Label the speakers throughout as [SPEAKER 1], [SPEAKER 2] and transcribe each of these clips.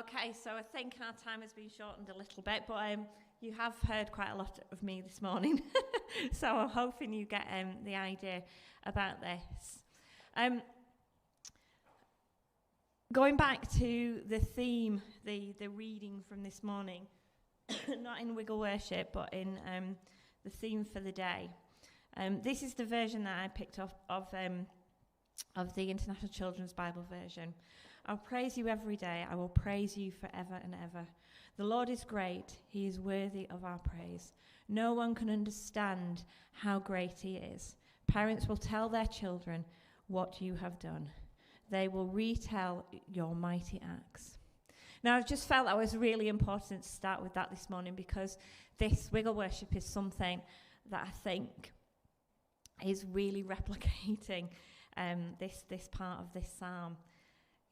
[SPEAKER 1] Okay, so I think our time has been shortened a little bit, but you have heard quite a lot of me this morning, so I'm hoping you get the idea about this. Going back to the theme, the reading from this morning, not in Wiggle Worship, but in the theme for the day. This is the version that I picked up of the International Children's Bible Version. I'll praise you every day. I will praise you forever and ever. The Lord is great. He is worthy of our praise. No one can understand how great he is. Parents will tell their children what you have done. They will retell your mighty acts. Now, I've just felt that was really important to start with that this morning, because this Wiggle Worship is something that I think is really replicating this part of this psalm.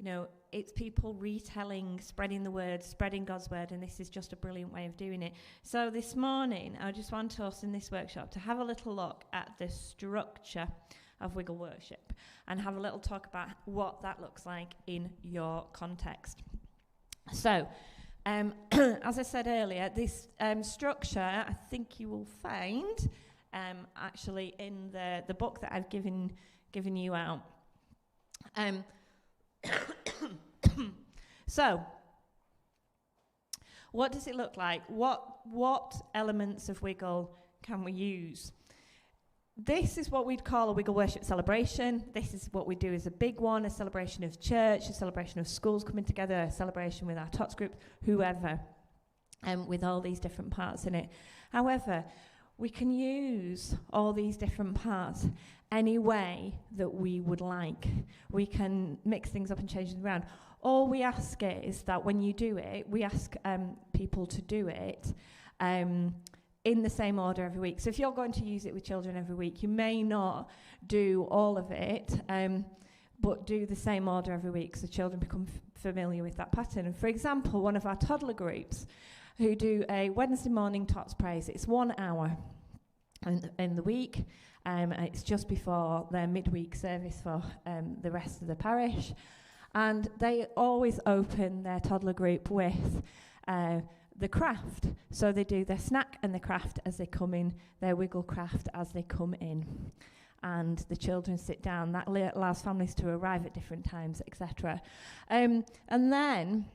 [SPEAKER 1] You know, it's people retelling, spreading the word, spreading God's word, and this is just a brilliant way of doing it. So this morning, I just want us in this workshop to have a little look at the structure of Wiggle Worship and have a little talk about what that looks like in your context. So, as I said earlier, this structure, I think you will find actually in the book that I've given you out. So, what does it look like? What elements of Wiggle can we use? This is what we'd call a Wiggle Worship celebration. This is what we do as a big one, a celebration of church, a celebration of schools coming together, a celebration with our tots group, whoever, with all these different parts in it. However, we can use all these different parts any way that we would like. We can mix things up and change them around. All we ask is that when you do it, we ask people to do it in the same order every week. So if you're going to use it with children every week, you may not do all of it, but do the same order every week so children become familiar with that pattern. And for example, one of our toddler groups who do a Wednesday morning tots praise, it's 1 hour in the week. It's just before their midweek service for the rest of the parish. And they always open their toddler group with the craft. So they do their snack and the craft as they come in, their Wiggle craft as they come in. And the children sit down. That allows families to arrive at different times, etc. And then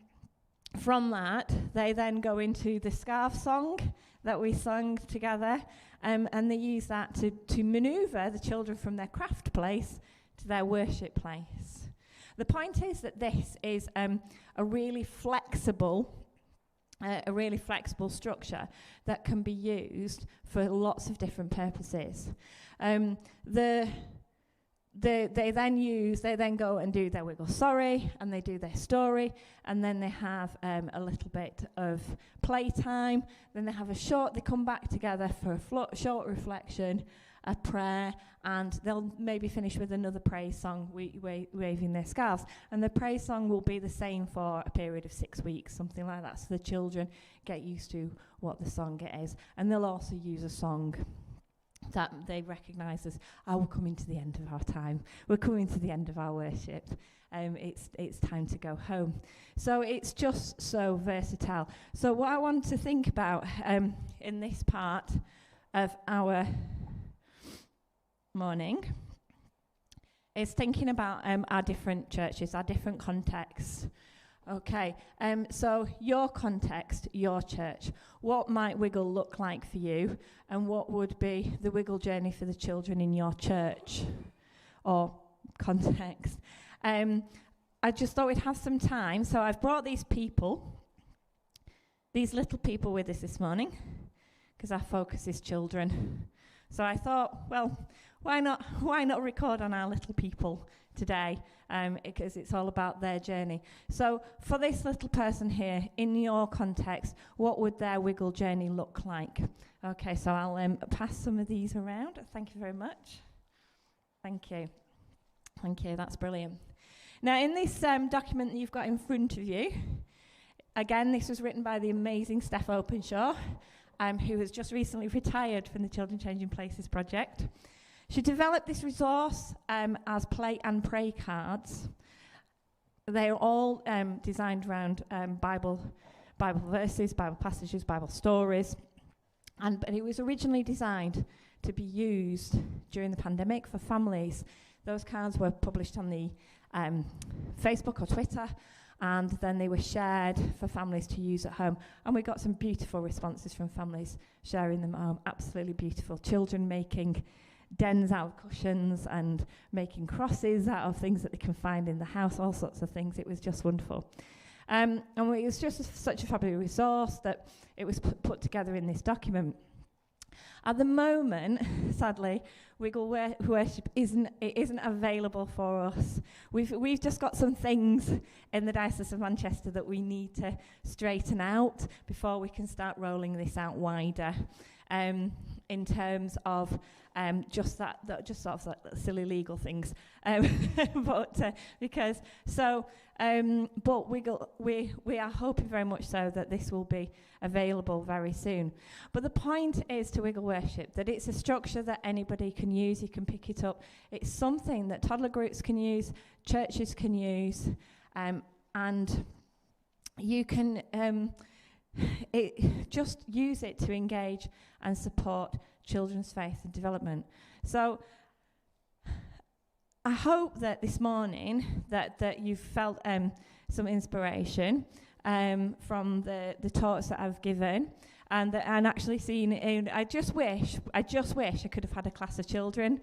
[SPEAKER 1] from that, they then go into the scarf song that we sung together, and they use that to manoeuvre the children from their craft place to their worship place. The point is that this is a really flexible structure that can be used for lots of different purposes. They then go and do their Wiggle Sorry, and they do their story, and then they have a little bit of playtime. Then they have they come back together for a short reflection, a prayer, and they'll maybe finish with another praise song, waving their scarves. And the praise song will be the same for a period of 6 weeks, something like that, so the children get used to what the song is. And they'll also use a song that they recognise as, we're coming to the end of our time. We're coming to the end of our worship. It's time to go home. So it's just so versatile. So what I want to think about in this part of our morning is thinking about our different churches, our different contexts. Okay, so your context, your church, what might Wiggle look like for you, and what would be the Wiggle journey for the children in your church or context? I just thought we'd have some time, so I've brought these little people with us this morning, because our focus is children. So I thought, well, why not record on our little people today, because it's all about their journey. So for this little person here, in your context, what would their Wiggle journey look like? Okay, so I'll pass some of these around. Thank you very much. Thank you, that's brilliant. Now in this document that you've got in front of you, again, this was written by the amazing Steph Openshaw, who has just recently retired from the Children Changing Places project. She developed this resource as play and pray cards they're all designed around Bible verses, Bible passages, Bible stories. But it was originally designed to be used during the pandemic for families. Those cards were published on the Facebook or Twitter, and then they were shared for families to use at home. And we got some beautiful responses from families sharing them at home. Absolutely beautiful. Children making dens out of cushions and making crosses out of things that they can find in the house, all sorts of things. It was just wonderful. And it was just such a fabulous resource that it was put together in this document. At the moment, sadly, Wiggle Worship isn't available for us. We've just got some things in the Diocese of Manchester that we need to straighten out before we can start rolling this out wider. In terms of just sort of like silly legal things, but we are hoping very much so that this will be available very soon. But the point is to Wiggle Worship that it's a structure that anybody can use. You can pick it up. It's something that toddler groups can use, churches can use, and you can just use it to engage and support children's faith and development. So I hope that this morning that you've felt some inspiration from the talks that I've given, and actually seen it. I just wish I could have had a class of children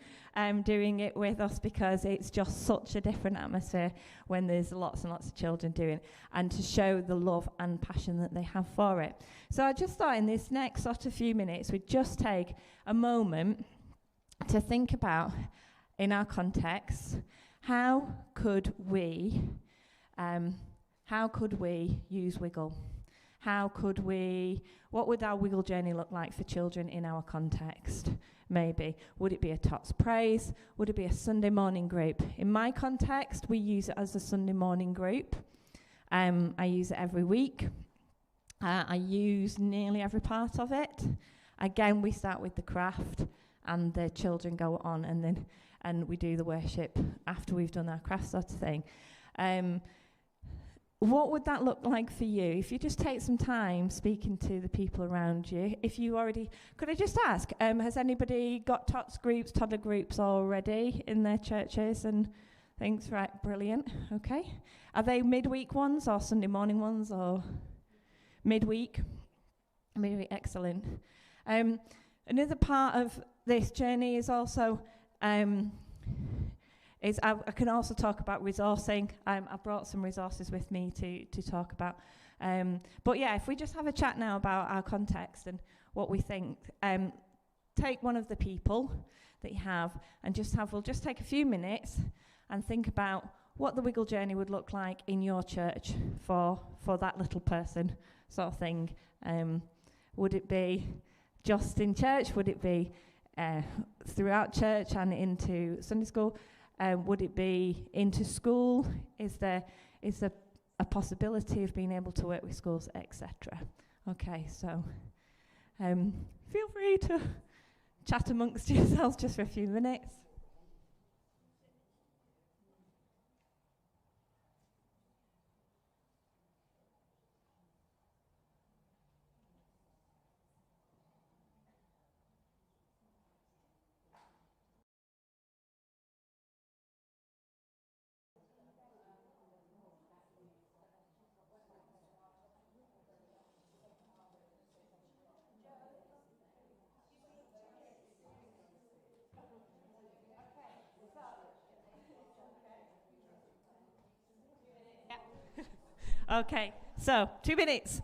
[SPEAKER 1] doing it with us, because it's just such a different atmosphere when there's lots and lots of children doing it, and to show the love and passion that they have for it. So I just thought in this next sort of few minutes we'd just take a moment to think about, in our context, how could we use Wiggle? What would our Wiggle journey look like for children in our context? Maybe. Would it be a Tots Praise? Would it be a Sunday morning group? In my context, we use it as a Sunday morning group. I use it every week. I use nearly every part of it. Again, we start with the craft, and the children go on, and we do the worship after we've done our craft sort of thing. What would that look like for you? If you just take some time speaking to the people around you, could I just ask, has anybody got tots groups, toddler groups already in their churches and things? Right, brilliant, okay. Are they midweek ones or Sunday morning ones or midweek? Midweek, excellent. Another part of this journey is also, I can also talk about resourcing. I brought some resources with me to talk about. But yeah, if we just have a chat now about our context and what we think, take one of the people that you have and we'll just take a few minutes and think about what the Wiggle journey would look like in your church for that little person sort of thing. Would it be just in church? Would it be throughout church and into Sunday school? Would it be into school? Is there a possibility of being able to work with schools, etc.? Okay, so feel free to chat amongst yourselves just for a few minutes. Okay, so 2 minutes.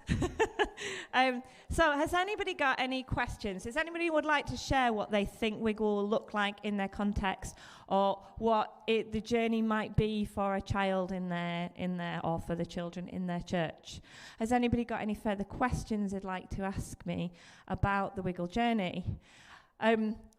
[SPEAKER 1] So has anybody got any questions? Does anybody would like to share what they think Wiggle will look like in their context, or what the journey might be for a child in their or for the children in their church? Has anybody got any further questions they'd like to ask me about the Wiggle journey?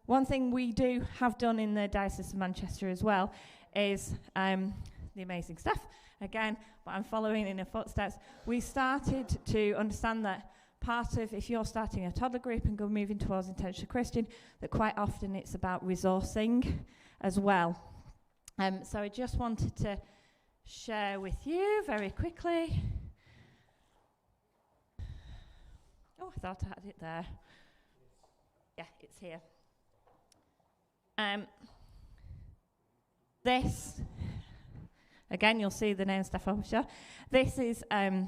[SPEAKER 1] One thing we have done in the Diocese of Manchester as well is the amazing stuff. Again, but I'm following in her footsteps. We started to understand that part of, if you're starting a toddler group and moving towards intentional Christian, that quite often it's about resourcing as well. So I just wanted to share with you very quickly. Oh, I thought I had it there. Yeah, it's here. This, again, you'll see the name Steph Publisher. This is a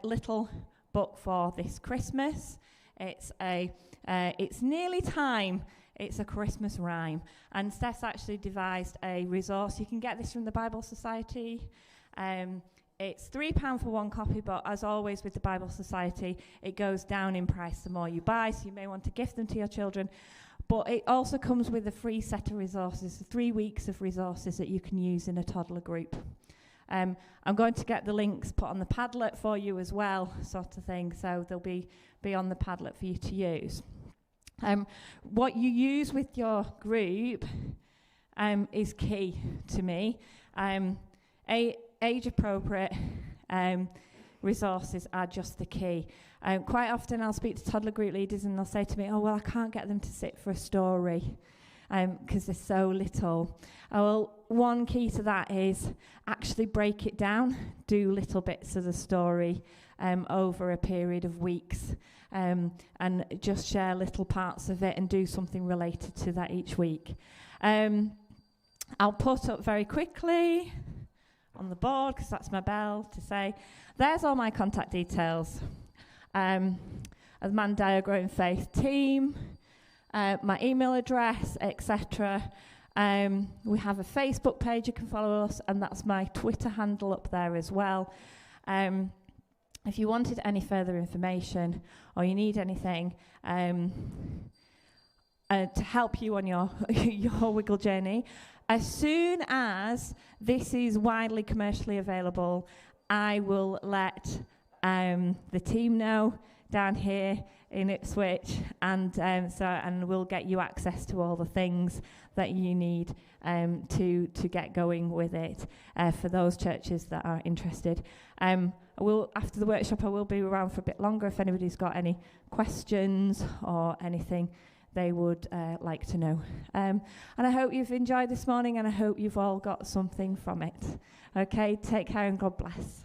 [SPEAKER 1] little book for this Christmas. It's nearly time. It's a Christmas rhyme. And Steph's actually devised a resource. You can get this from the Bible Society. It's £3 for one copy, but as always with the Bible Society, it goes down in price the more you buy, so you may want to gift them to your children. But it also comes with a free set of resources, 3 weeks of resources that you can use in a toddler group. I'm going to get the links put on the Padlet for you as well, sort of thing, so they'll be on the Padlet for you to use. What you use with your group is key to me. Age-appropriate resources are just the key. Quite often I'll speak to toddler group leaders and they'll say to me, oh, well, I can't get them to sit for a story because they're so little. Well, one key to that is actually break it down, do little bits of the story over a period of weeks, and just share little parts of it and do something related to that each week. I'll put up very quickly on the board, because that's my bell, to say, there's all my contact details. As Mandaya Growing Faith team, my email address, etc. We have a Facebook page you can follow us, and that's my Twitter handle up there as well. If you wanted any further information or you need anything to help you on your Wiggle journey, as soon as this is widely commercially available, I will let the team know down here in Ipswich, and we'll get you access to all the things that you need to get going with it for those churches that are interested. After the workshop, I will be around for a bit longer if anybody's got any questions or anything they would like to know. And I hope you've enjoyed this morning, and I hope you've all got something from it. Okay, take care and God bless.